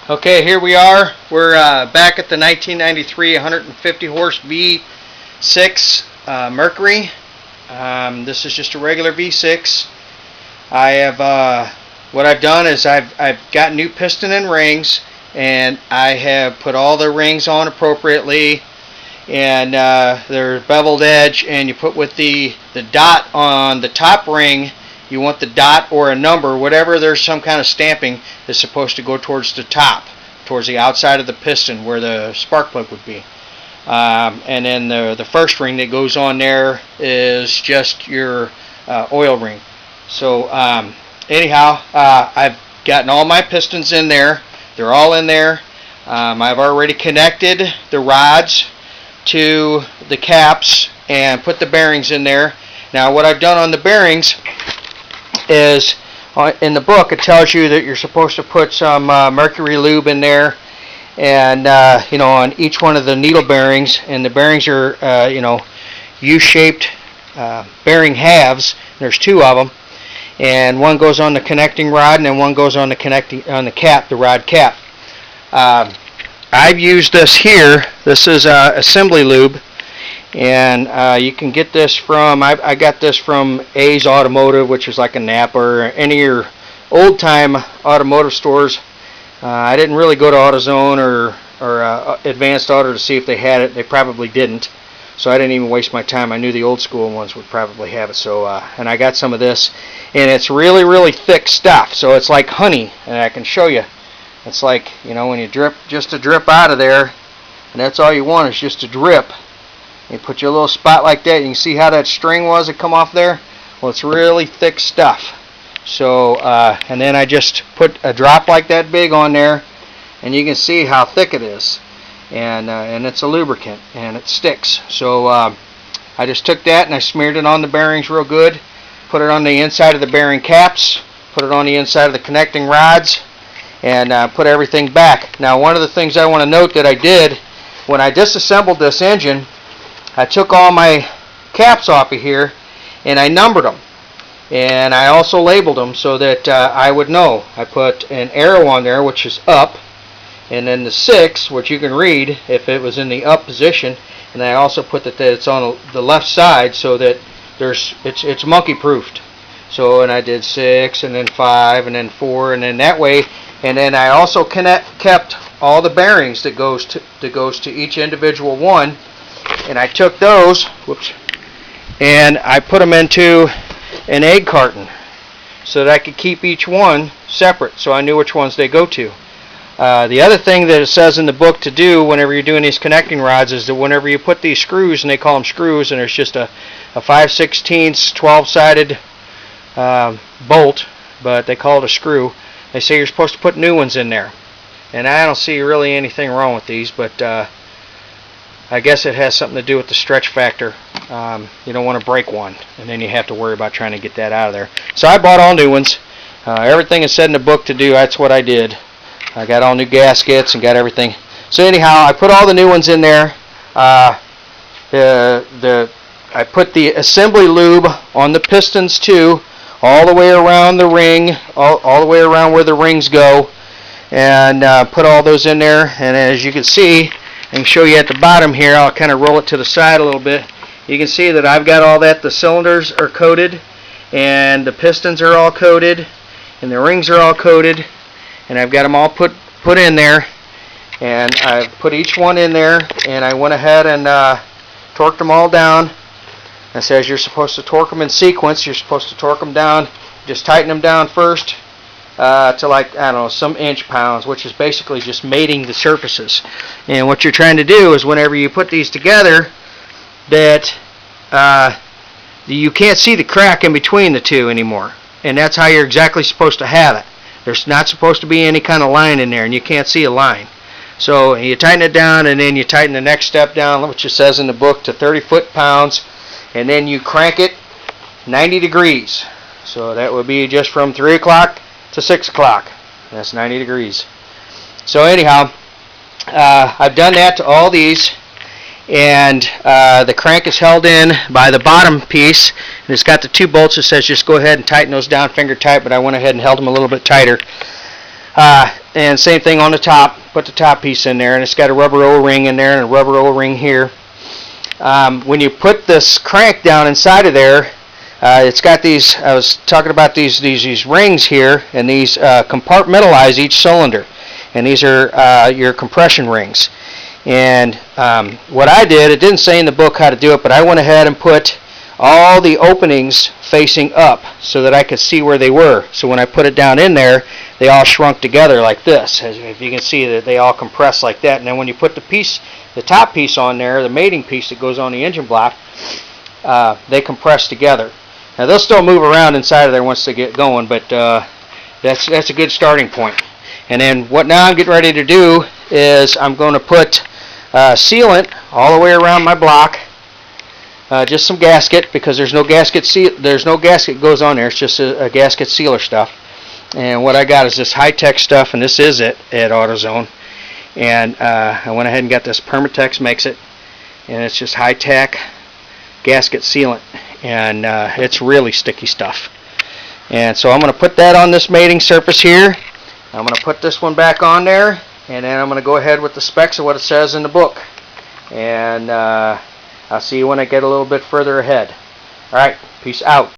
Okay, here we are. We're back at the 1993 150 horse V6 Mercury. This is just a regular V6. I have what I've done is I've got new piston and rings, and I have put all the rings on appropriately, and they're beveled edge. And you put with the dot on the top ring. You want the dot or a number, whatever there's some kind of stamping, is supposed to go towards the top, towards the outside of the piston where the spark plug would be. And then the first ring that goes on there is just your oil ring. So anyhow, I've gotten all my pistons in there. They're all in there. I've already connected the rods to the caps and put the bearings in there. Now what I've done on the bearings is, in the book it tells you that you're supposed to put some mercury lube in there, and on each one of the needle bearings, and the bearings are U-shaped bearing halves. There's two of them, and one goes on the connecting rod, and then one goes on the cap, the rod cap. I've used this here. This is assembly lube. And you can get this from, I got this from A's Automotive, which is like a Napa or any of your old-time automotive stores. I didn't really go to AutoZone or Advanced Auto to see if they had it. They probably didn't, so I didn't even waste my time. I knew the old-school ones would probably have it. So, and I got some of this, and it's really, really thick stuff. So it's like honey, and I can show you. It's like, when you drip, just a drip out of there, and that's all you want is just a drip. You put your little spot like that. You can see how that string was that come off there. Well, it's really thick stuff. So, and then I just put a drop like that big on there, and you can see how thick it is. And it's a lubricant, and it sticks. So I just took that and I smeared it on the bearings real good. Put it on the inside of the bearing caps. Put it on the inside of the connecting rods, and put everything back. Now, one of the things I want to note that I did when I disassembled this engine, I took all my caps off of here and I numbered them, and I also labeled them so that I would know. I put an arrow on there, which is up, and then the 6, which you can read if it was in the up position, and I also put that it's on the left side so that it's monkey proofed. So, and I did 6 and then 5 and then 4, and then that way. And then I also kept all the bearings that goes to each individual one. And I took those, and I put them into an egg carton so that I could keep each one separate, so I knew which ones they go to. The other thing that it says in the book to do whenever you're doing these connecting rods is that whenever you put these screws, and they call them screws, and there's just a 5/16 12-sided bolt, but they call it a screw. They say you're supposed to put new ones in there, and I don't see really anything wrong with these, but I guess it has something to do with the stretch factor. You don't want to break one, and then you have to worry about trying to get that out of there. So I bought all new ones. Everything is said in the book to do. That's what I did. I got all new gaskets and got everything. So anyhow, I put all the new ones in there. I put the assembly lube on the pistons too, all the way around the ring, all the way around where the rings go, and put all those in there. And as you can see, I can show you at the bottom here. I'll kind of roll it to the side a little bit. You can see that I've got all that. The cylinders are coated, and the pistons are all coated, and the rings are all coated, and I've got them all put in there. And I put each one in there, and I went ahead and torqued them all down. It says you're supposed to torque them in sequence. You're supposed to torque them down. Just tighten them down first to, like, I don't know, some inch-pounds, which is basically just mating the surfaces. And what you're trying to do is whenever you put these together, that you can't see the crack in between the two anymore. And that's how you're exactly supposed to have it. There's not supposed to be any kind of line in there, and you can't see a line. So you tighten it down, and then you tighten the next step down, which it says in the book, to 30 foot-pounds, and then you crank it 90 degrees. So that would be just from 3 o'clock to 6 o'clock. That's 90 degrees. So anyhow, I've done that to all these, and the crank is held in by the bottom piece, and it's got the 2 bolts that says just go ahead and tighten those down finger tight, but I went ahead and held them a little bit tighter. And same thing on the top. Put the top piece in there, and it's got a rubber O-ring in there and a rubber O-ring here. When you put this crank down inside of there, it's got these, I was talking about these rings here, and these compartmentalize each cylinder. And these are your compression rings. And what I did, it didn't say in the book how to do it, but I went ahead and put all the openings facing up so that I could see where they were. So when I put it down in there, they all shrunk together like this. As if you can see that they all compress like that. And then when you put the top piece on there, the mating piece that goes on the engine block, they compress together. Now they'll still move around inside of there once they get going, but that's a good starting point. And then what now I'm getting ready to do is I'm going to put sealant all the way around my block. Just some gasket, because there's no gasket goes on there. It's just a gasket sealer stuff. And what I got is this high-tech stuff, and this is it at AutoZone. And I went ahead and got this Permatex makes it, and it's just high-tech gasket sealant, and it's really sticky stuff. And so I'm going to put that on this mating surface here. I'm going to put this one back on there, and then I'm going to go ahead with the specs of what it says in the book. And I'll see you when I get a little bit further ahead. Alright, peace out.